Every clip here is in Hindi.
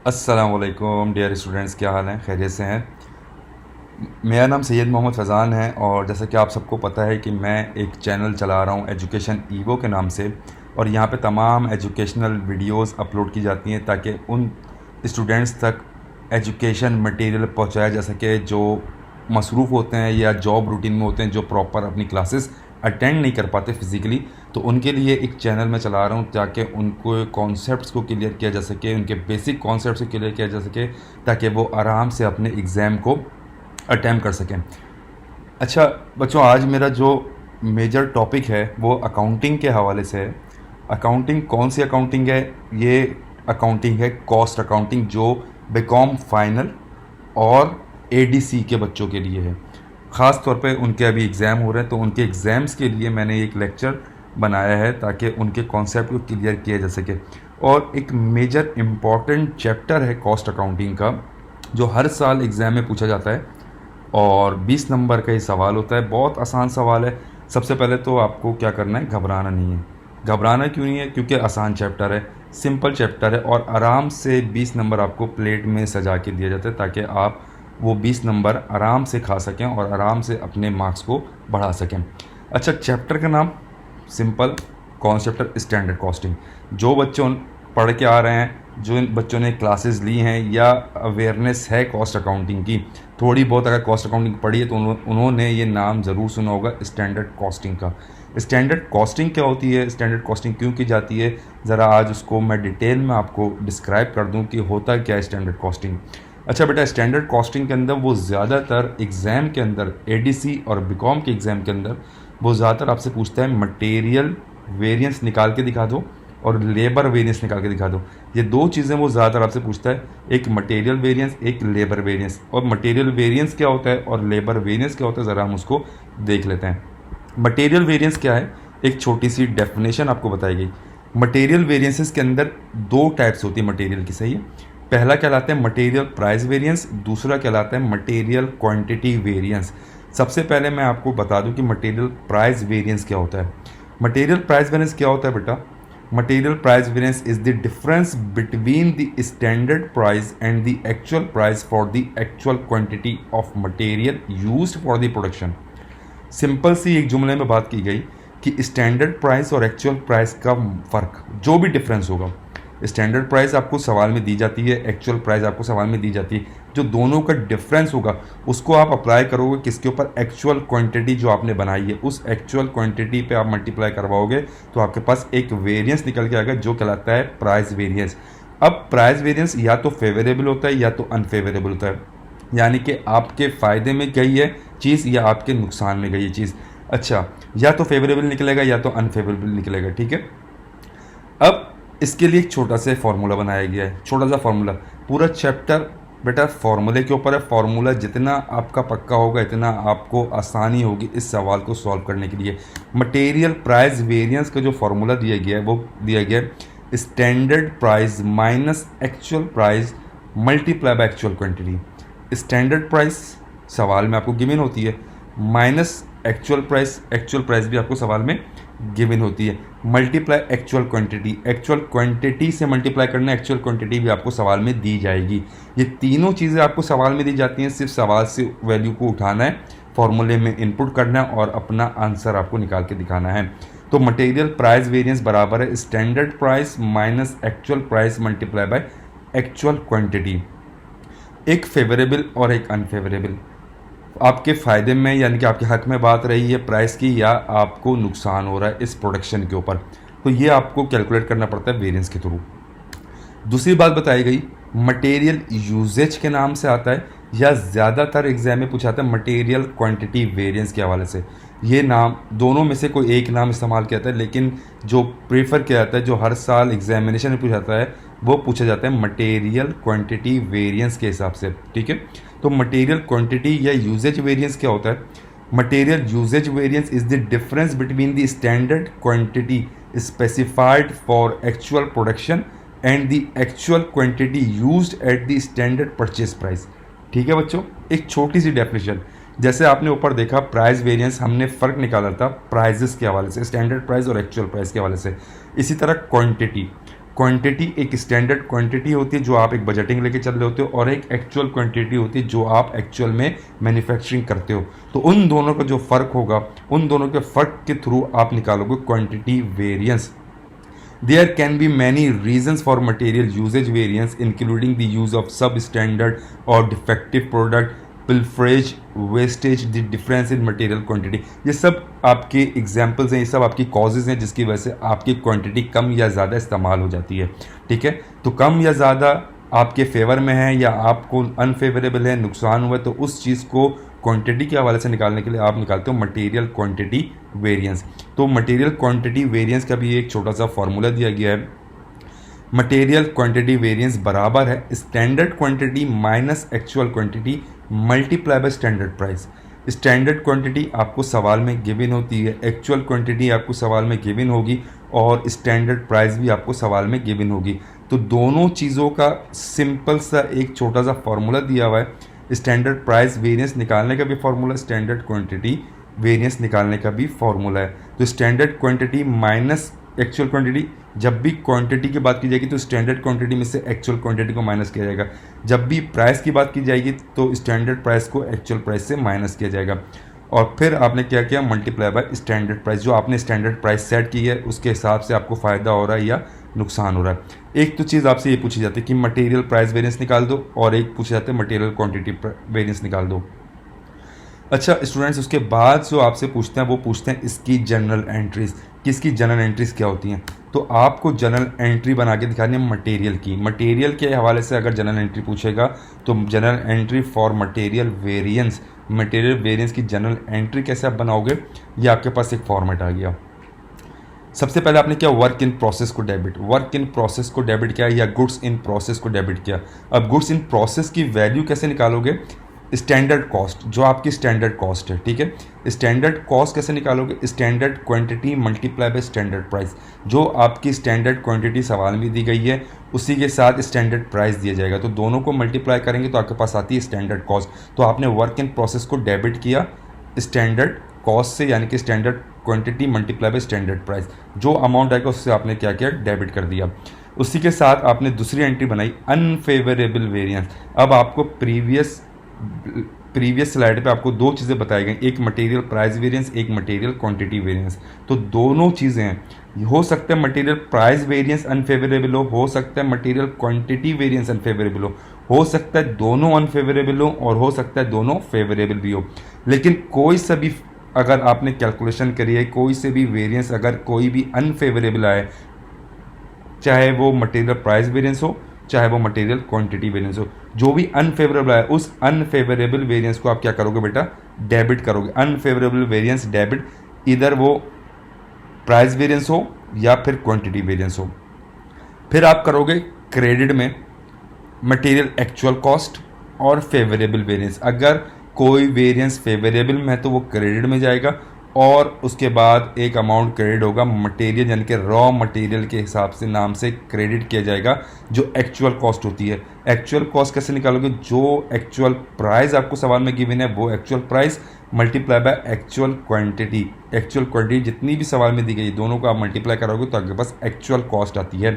अस्सलाम वालेकुम डियर स्टूडेंट्स, क्या हाल हैं? खैरियत से हैं? मेरा नाम सैयद मोहम्मद फ़ैज़ान है और जैसा कि आप सबको पता है कि मैं एक चैनल चला रहा हूं एजुकेशन ईवो के नाम से। और यहां पे तमाम एजुकेशनल वीडियोस अपलोड की जाती हैं ताकि उन स्टूडेंट्स तक एजुकेशन मटेरियल पहुंचाया जा सके जो मसरूफ़ होते हैं या जॉब रूटीन में होते हैं, जो प्रॉपर अपनी क्लासेस अटेंड नहीं कर पाते फ़िज़िकली। तो उनके लिए एक चैनल मैं चला रहा हूँ ताकि उनको कॉन्सेप्ट्स को क्लियर किया जा सके, उनके बेसिक कॉन्सेप्ट्स को क्लियर किया जा सके ताकि वो आराम से अपने एग्ज़ाम को अटैम्प्ट कर सकें। अच्छा बच्चों, आज मेरा जो मेजर टॉपिक है वो अकाउंटिंग के हवाले से है। अकाउंटिंग कौन सी अकाउंटिंग है? ये अकाउंटिंग है कॉस्ट अकाउंटिंग, जो बीकॉम फाइनल और एडीसी के बच्चों के लिए है। ख़ास तौर पे उनके अभी एग्ज़ाम हो रहे हैं, तो उनके एग्ज़ाम्स के लिए मैंने एक लेक्चर बनाया है ताकि उनके कॉन्सेप्ट को क्लियर किया जा सके। और एक मेजर इम्पॉर्टेंट चैप्टर है कॉस्ट अकाउंटिंग का, जो हर साल एग्ज़ाम में पूछा जाता है और 20 नंबर का ही सवाल होता है। बहुत आसान सवाल है। सबसे पहले तो आपको क्या करना है, घबराना नहीं है। घबराना क्यों नहीं है? क्योंकि आसान चैप्टर है, सिंपल चैप्टर है और आराम से 20 नंबर आपको प्लेट में सजा के दिया जाता है ताकि आप वो 20 नंबर आराम से खा सकें और आराम से अपने मार्क्स को बढ़ा सकें। अच्छा, चैप्टर का नाम सिंपल, कॉन्सेप्ट स्टैंडर्ड कॉस्टिंग। जो बच्चों पढ़ के आ रहे हैं, जो बच्चों ने क्लासेस ली हैं या अवेयरनेस है कॉस्ट अकाउंटिंग की, थोड़ी बहुत अगर कॉस्ट अकाउंटिंग पढ़ी है तो उन्होंने ये नाम ज़रूर सुना होगा, स्टैंडर्ड कॉस्टिंग का। स्टैंडर्ड कॉस्टिंग क्या होती है, स्टैंडर्ड कॉस्टिंग क्यों की जाती है, ज़रा आज उसको मैं डिटेल में आपको डिस्क्राइब कर दूं कि होता क्या है स्टैंडर्ड कॉस्टिंग। अच्छा बेटा, स्टैंडर्ड कॉस्टिंग के अंदर वो ज़्यादातर एग्ज़ाम के अंदर एडीसी और बीकॉम के एग्ज़ाम के अंदर वो ज़्यादातर आपसे पूछता है मटेरियल वेरिएंस निकाल के दिखा दो और लेबर वेरिएंस निकाल के दिखा दो। ये दो चीज़ें वो ज़्यादातर आपसे पूछता है, एक मटेरियल वेरिएंस, एक लेबर वेरिएंस। और मटेरियल वेरिएंस क्या होता है और लेबर वेरिएंस क्या होता है, ज़रा हम उसको देख लेते हैं। मटेरियल वेरिएंस क्या है, एक छोटी सी डेफिनेशन आपको बताई गई। मटेरियल वेरिएंसेस के अंदर दो टाइप्स होती है मटेरियल की, सही है। पहला कहलाता है मटेरियल प्राइस वेरिएंस, दूसरा कहलाता है मटेरियल क्वांटिटी वेरिएंस। सबसे पहले मैं आपको बता दूं कि मटेरियल प्राइस वेरिएंस क्या होता है। मटेरियल प्राइस वेरिएंस क्या होता है बेटा? Material price variance is the difference between the standard price and the actual price for the actual quantity of material used for the production. Simple सी एक जुमले में बात की गई कि स्टैंडर्ड प्राइस और एक्चुअल प्राइस का फ़र्क, जो भी डिफरेंस होगा, स्टैंडर्ड प्राइस आपको सवाल में दी जाती है, एक्चुअल प्राइस आपको सवाल में दी जाती है, जो दोनों का डिफरेंस होगा उसको आप अप्लाई करोगे किसके ऊपर? एक्चुअल क्वांटिटी जो आपने बनाई है, उस एक्चुअल क्वांटिटी पे आप मल्टीप्लाई करवाओगे तो आपके पास एक वेरिएंस निकल के आएगा जो कहलाता है प्राइस वेरिएंस। अब प्राइस वेरिएंस या तो फेवरेबल होता है या तो अनफेवरेबल होता है, यानी कि आपके फ़ायदे में गई है चीज़ या आपके नुकसान में गई है चीज़। अच्छा, या तो फेवरेबल निकलेगा या तो अनफेवरेबल निकलेगा, ठीक है। अब इसके लिए एक छोटा सा फार्मूला बनाया गया है, छोटा सा फार्मूला। पूरा चैप्टर बेटा फार्मूले के ऊपर है। फार्मूला जितना आपका पक्का होगा इतना आपको आसानी होगी इस सवाल को सॉल्व करने के लिए। मटेरियल प्राइस वेरिएंस का जो फार्मूला दिया गया है वो दिया गया है standard price minus actual price multiply by actual quantity. Standard price सवाल में आपको गिवन होती है, माइनस एक्चुअल प्राइस भी आपको सवाल में गिवन होती है, मल्टीप्लाई एक्चुअल क्वांटिटी से मल्टीप्लाई करना, एक्चुअल क्वांटिटी भी आपको सवाल में दी जाएगी। ये तीनों चीज़ें आपको सवाल में दी जाती हैं, सिर्फ सवाल से वैल्यू को उठाना है, फॉर्मूले में इनपुट करना है और अपना आंसर आपको निकाल के दिखाना है। तो मटेरियल प्राइस वेरिएंस बराबर है standard price minus actual price multiply by actual quantity. एक फेवरेबल और एक अनफेवरेबल, आपके फ़ायदे में यानी कि आपके हक में बात रही है प्राइस की या आपको नुकसान हो रहा है इस प्रोडक्शन के ऊपर, तो ये आपको कैलकुलेट करना पड़ता है वेरिएंस के थ्रू। दूसरी बात बताई गई मटेरियल यूजेज के नाम से आता है या ज़्यादातर एग्जाम में पूछा जाता है मटेरियल क्वांटिटी वेरिएंस के हवाले से। ये नाम दोनों में से कोई एक नाम इस्तेमाल किया जाता है, लेकिन जो प्रेफर किया जाता है, जो हर साल एग्जामिनेशन में पूछा जाता है, वो पूछा जाता है मटेरियल क्वांटिटी वेरिएंस के हिसाब से, ठीक है। तो मटेरियल क्वांटिटी या यूजेज वेरिएंस क्या होता है? Material usage variance is the difference between the standard quantity specified for actual production and the actual quantity used at the standard purchase price. ठीक है बच्चों, एक छोटी सी डेफिनेशन। जैसे आपने ऊपर देखा प्राइस वेरिएंस, हमने फ़र्क निकाला था प्राइजेस के हवाले से, स्टैंडर्ड प्राइस और एक्चुअल प्राइस के हवाले से। इसी तरह क्वांटिटी, क्वांटिटी एक स्टैंडर्ड क्वांटिटी होती है जो आप एक बजटिंग लेके चल रहे होते हो, और एक एक्चुअल क्वांटिटी होती है जो आप एक्चुअल में मैन्युफैक्चरिंग करते हो। तो उन दोनों का जो फ़र्क होगा, उन दोनों के फ़र्क के थ्रू आप निकालोगे quantity variance. There can be many reasons for material usage variance, including the use of substandard or defective product, pilferage, wastage, the difference in material quantity। ये सब आपके एग्जाम्पल्स हैं, ये सब आपकी कॉजेज़ हैं जिसकी वजह से आपकी क्वांटिटी कम या ज़्यादा इस्तेमाल हो जाती है। ठीक है, तो कम या ज़्यादा आपके फेवर में है या आपको अनफेवरेबल है, नुकसान हुआ है, तो उस चीज़ को क्वांटिटी के हवाले से निकालने के लिए आप निकालते हो मटेरियल क्वांटिटी वेरिएंस। तो मटेरियल क्वांटिटी वेरिएंस का भी एक छोटा सा फॉर्मूला दिया गया है। मटेरियल क्वांटिटी वेरिएंस बराबर है standard quantity minus actual quantity multiply by standard price. Standard quantity आपको सवाल में गिवन होती है, एक्चुअल क्वांटिटी आपको सवाल में गिवन होगी, और स्टैंडर्ड प्राइस भी आपको सवाल में गिवन होगी। तो दोनों चीज़ों का सिंपल सा एक छोटा सा फॉर्मूला दिया हुआ है। स्टैंडर्ड प्राइस वेरिएंस निकालने का भी फॉर्मूला, स्टैंडर्ड क्वांटिटी वेरिएंस निकालने का भी फॉर्मूला है। तो standard quantity minus actual quantity, जब भी क्वांटिटी की बात की जाएगी तो स्टैंडर्ड क्वांटिटी में से एक्चुअल क्वांटिटी को माइनस किया जाएगा। जब भी प्राइस की बात की जाएगी तो स्टैंडर्ड प्राइस को एक्चुअल प्राइस से माइनस किया जाएगा। और फिर आपने क्या किया, मल्टीप्लाई बाय स्टैंडर्ड प्राइस। जो आपने स्टैंडर्ड प्राइस सेट की है उसके हिसाब से आपको फ़ायदा हो रहा है या नुकसान हो रहा है। एक तो चीज़ आपसे ये पूछी जाती है कि मटेरियल प्राइस वेरिएंस निकाल दो, और एक पूछा जाता है मटेरियल क्वांटिटी वेरिएंस निकाल दो। अच्छा स्टूडेंट्स, उसके बाद जो आपसे पूछते हैं वो पूछते हैं इसकी जनरल एंट्रीज। किसकी जनरल एंट्रीज क्या होती हैं? तो आपको जनरल एंट्री बना के दिखानी है मटेरियल की। मटेरियल के हवाले से अगर जनरल एंट्री पूछेगा तो general entry for material variance, material variance की जनरल एंट्री कैसे आप बनाओगे, ये आपके पास एक फॉर्मेट आ गया। सबसे पहले आपने क्या, वर्क इन प्रोसेस को डेबिट, वर्क इन प्रोसेस को डेबिट किया या गुड्स इन प्रोसेस को डेबिट किया। अब गुड्स इन प्रोसेस की वैल्यू कैसे निकालोगे, स्टैंडर्ड कॉस्ट, जो आपकी स्टैंडर्ड कॉस्ट है। ठीक है, स्टैंडर्ड कॉस्ट कैसे निकालोगे, standard quantity multiply by standard price. जो आपकी स्टैंडर्ड क्वांटिटी सवाल में दी गई है उसी के साथ स्टैंडर्ड प्राइस दिया जाएगा, तो दोनों को मल्टीप्लाई करेंगे तो आपके पास आती है स्टैंडर्ड कॉस्ट। तो आपने वर्क इन प्रोसेस को डेबिट किया स्टैंडर्ड कॉस्ट से, यानी कि standard quantity multiply by standard price. जो अमाउंट आएगा उससे आपने क्या किया, डेबिट कर दिया। उसी के साथ आपने दूसरी एंट्री बनाई अनफेवरेबल वेरिएंस। अब आपको प्रीवियस स्लाइड पे आपको दो चीज़ें बताई गई, एक मटेरियल प्राइस वेरिएंस, एक मटेरियल क्वांटिटी वेरिएंस। तो दोनों चीज़ें हैं, हो सकता है मटेरियल प्राइस वेरिएंस अनफेवरेबल हो सकता है मटेरियल क्वांटिटी वेरिएंस अनफेवरेबल हो सकता है दोनों अनफेवरेबल हो, और हो सकता है दोनों फेवरेबल भी हो। लेकिन कोई सा भी अगर आपने कैलकुलेशन करी है, कोई से भी वेरिएंस अगर कोई भी अनफेवरेबल आए, चाहे वो मटेरियल प्राइस वेरिएंस हो चाहे वो मटेरियल क्वांटिटी वेरिएंस हो, जो भी अनफेवरेबल आए उस अनफेवरेबल वेरिएंस को आप क्या करोगे बेटा, डेबिट करोगे। अनफेवरेबल वेरिएंस डेबिट, इधर वो प्राइस वेरिएंस हो या फिर क्वांटिटी वेरिएंस हो। फिर आप करोगे क्रेडिट में मटेरियल एक्चुअल कॉस्ट और फेवरेबल वेरिएंस। अगर कोई वेरिएंस फेवरेबल में है तो वो क्रेडिट में जाएगा, और उसके बाद एक अमाउंट क्रेडिट होगा मटेरियल यानी कि रॉ मटेरियल के हिसाब से नाम से क्रेडिट किया जाएगा, जो एक्चुअल कॉस्ट होती है। एक्चुअल कॉस्ट कैसे निकालोगे, जो एक्चुअल प्राइस आपको सवाल में गिवन है वो actual price multiply by actual quantity. Actual quantity जितनी भी सवाल में दी गई दोनों को आप मल्टीप्लाई करोगे तो आपके पास एक्चुअल कॉस्ट आती है।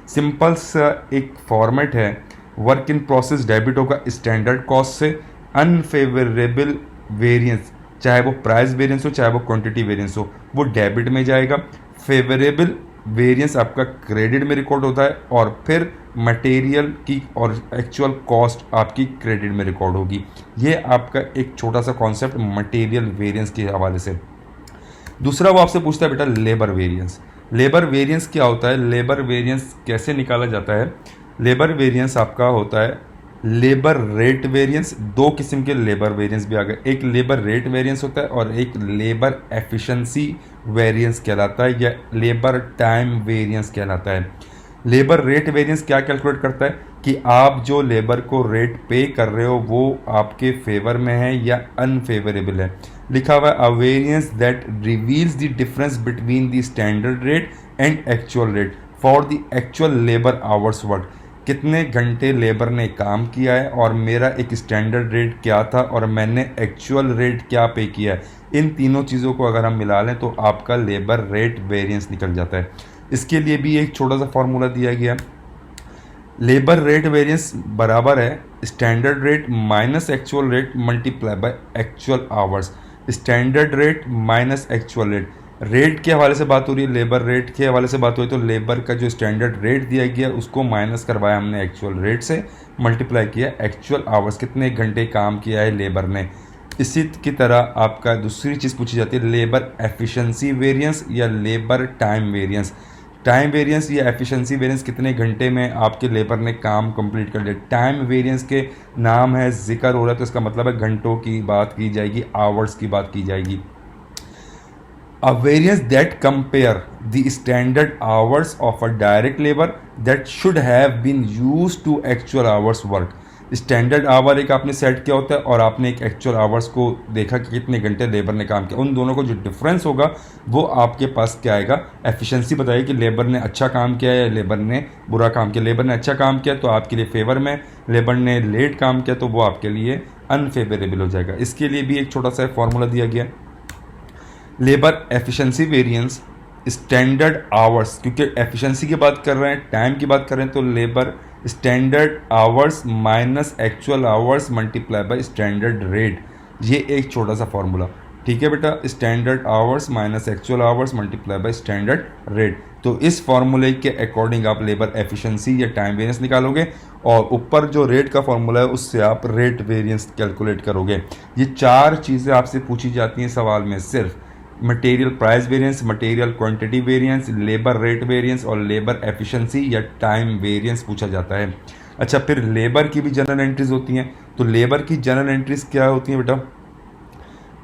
सिंपल सा एक फॉर्मेट है, वर्क इन प्रोसेस डेबिट होगा स्टैंडर्ड कॉस्ट से, अनफेवरेबल वेरिएंस चाहे वो प्राइस वेरिएंस हो चाहे वो क्वांटिटी वेरिएंस हो वो डेबिट में जाएगा, फेवरेबल वेरिएंस आपका क्रेडिट में रिकॉर्ड होता है, और फिर मटेरियल की और एक्चुअल कॉस्ट आपकी क्रेडिट में रिकॉर्ड होगी। ये आपका एक छोटा सा कॉन्सेप्ट मटेरियल वेरिएंस के हवाले से। दूसरा वो आपसे पूछता है बेटा लेबर वेरिएंस। लेबर वेरिएंस क्या होता है, लेबर वेरिएंस कैसे निकाला जाता है। लेबर वेरिएंस आपका होता है लेबर रेट वेरिएंस। दो किस्म के लेबर वेरिएंस भी आ गए, एक लेबर रेट वेरिएंस होता है और एक लेबर एफिशिएंसी वेरिएंस कहलाता है, या लेबर टाइम वेरिएंस कहलाता है। लेबर रेट वेरिएंस क्या कैलकुलेट करता है कि आप जो लेबर को रेट पे कर रहे हो वो आपके फेवर में है या अनफेवरेबल है। लिखा हुआ है a variance that reveals the difference between the standard rate and actual rate for the actual labour hours work. कितने घंटे लेबर ने काम किया है और मेरा एक स्टैंडर्ड रेट क्या था और मैंने एक्चुअल रेट क्या पे किया है, इन तीनों चीज़ों को अगर हम मिला लें तो आपका लेबर रेट वेरिएंस निकल जाता है। इसके लिए भी एक छोटा सा फार्मूला दिया गया। लेबर रेट वेरिएंस बराबर है standard rate minus actual rate multiply by actual hours. Standard rate minus actual rate, rate के हवाले से बात हो रही है, लेबर रेट के हवाले से बात हो रही है, तो लेबर का जो स्टैंडर्ड रेट दिया गया उसको माइनस करवाया हमने एक्चुअल रेट से, मल्टीप्लाई किया एक्चुअल आवर्स, कितने घंटे काम किया है लेबर ने। इसी की तरह आपका दूसरी चीज़ पूछी जाती है लेबर एफिशिएंसी वेरिएंस या labour time variance. Time variance या एफिशिएंसी वेरिएंस, कितने घंटे में आपके लेबर ने काम कंप्लीट कर लिया। टाइम वेरिएंस के नाम है, जिक्र हो रहा है तो इसका मतलब है घंटों की बात की जाएगी, आवर्स की बात की जाएगी। A variance that compare the standard hours of a direct labor that should have been used to actual hours work। Standard our एक आपने सेट किया होता है और आपने एक एक्चुअल आवर्स को देखा कि कितने घंटे लेबर ने काम किया, उन दोनों को जो डिफरेंस होगा वो आपके पास क्या आएगा, एफिशिएंसी बताइए कि लेबर ने अच्छा काम किया है या लेबर ने बुरा काम किया। लेबर ने अच्छा काम किया तो आपके लिए फेवर में, लेबर ने लेट काम किया तो वो आपके लिए अनफेवरेबल हो जाएगा। इसके लिए भी एक छोटा सा फॉर्मूला दिया गया, labour efficiency variance standard hours, क्योंकि एफिशिएंसी की बात कर रहे हैं, टाइम की बात कर रहे हैं, तो labour standard hours minus actual hours multiply by standard rate. ये एक छोटा सा फॉर्मूला, ठीक है बेटा, standard hours minus actual hours multiply by standard rate. तो इस फॉर्मूले के अकॉर्डिंग आप लेबर एफिशिएंसी या टाइम वेरिएंस निकालोगे और ऊपर जो रेट का फॉर्मूला है उससे आप रेट वेरिएंस कैलकुलेट करोगे। ये चार चीज़ें आपसे पूछी जाती हैं सवाल में, सिर्फ material price variance, material quantity variance, labour rate variance और लेबर एफिशिएंसी या टाइम वेरिएंस पूछा जाता है। अच्छा, फिर लेबर की भी जनरल एंट्रीज होती हैं, तो लेबर की जनरल एंट्रीज क्या होती हैं बेटा,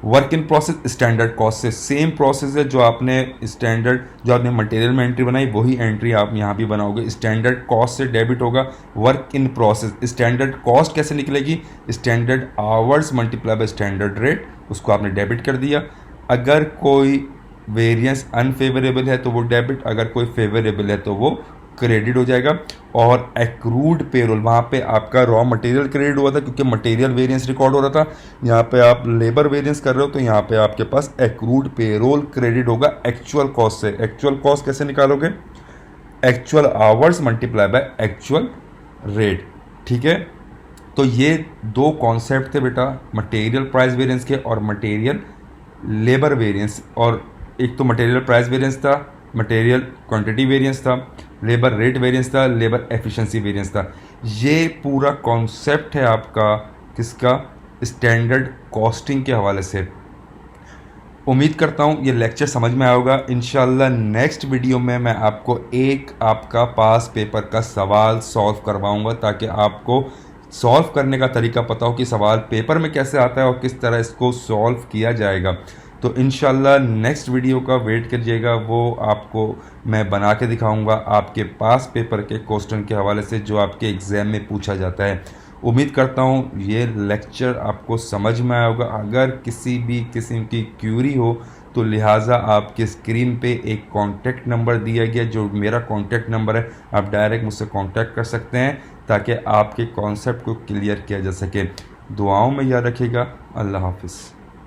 work in process standard cost से, सेम प्रोसेस है जो आपने स्टैंडर्ड, जो आपने मटेरियल में एंट्री बनाई वही एंट्री आप यहाँ भी बनाओगे। स्टैंडर्ड कॉस्ट से डेबिट होगा work in process. Standard cost कैसे निकलेगी, standard hours multiply by standard rate, उसको आपने डेबिट कर दिया। अगर कोई वेरिएंस अनफेवरेबल है तो वो डेबिट, अगर कोई फेवरेबल है तो वो क्रेडिट हो जाएगा। और एक्रूड पेरोल, वहाँ पे आपका रॉ मटेरियल क्रेडिट हुआ था क्योंकि मटेरियल वेरिएंस रिकॉर्ड हो रहा था, यहाँ पे आप लेबर वेरिएंस कर रहे हो तो यहाँ पे आपके पास एक्रूड पेरोल क्रेडिट होगा एक्चुअल कॉस्ट से। एक्चुअल कॉस्ट कैसे निकालोगे, actual hours multiply by actual rate, ठीक है। तो ये दो कॉन्सेप्ट थे बेटा, मटेरियल प्राइस वेरिएंस के और मटेरियल लेबर वेरिएंस। और एक तो मटेरियल प्राइस वेरिएंस था, मटेरियल क्वांटिटी वेरिएंस था, लेबर रेट वेरिएंस था, लेबर एफिशिएंसी वेरिएंस था। ये पूरा कॉन्सेप्ट है आपका किसका, स्टैंडर्ड कॉस्टिंग के हवाले से। उम्मीद करता हूँ ये लेक्चर समझ में आया होगा। इंशाल्लाह नेक्स्ट वीडियो में मैं आपको एक आपका पास पेपर का सवाल सॉल्व करवाऊँगा ताकि आपको सॉल्व करने का तरीका पता हो कि सवाल पेपर में कैसे आता है और किस तरह इसको सॉल्व किया जाएगा। तो इंशाल्लाह नेक्स्ट वीडियो का वेट करिएगा, वो आपको मैं बना के दिखाऊंगा आपके पास पेपर के क्वेश्चन के हवाले से जो आपके एग्ज़ाम में पूछा जाता है। उम्मीद करता हूँ ये लेक्चर आपको समझ में आया होगा। अगर किसी भी किस्म की क्यूरी हो तो लिहाजा आपके स्क्रीन पे एक कॉन्टैक्ट नंबर दिया गया जो मेरा कॉन्टैक्ट नंबर है, आप डायरेक्ट मुझसे कॉन्टैक्ट कर सकते हैं ताकि आपके कॉन्सेप्ट को क्लियर किया जा सके। दुआओं में याद रखिएगा। अल्लाह हाफिज़।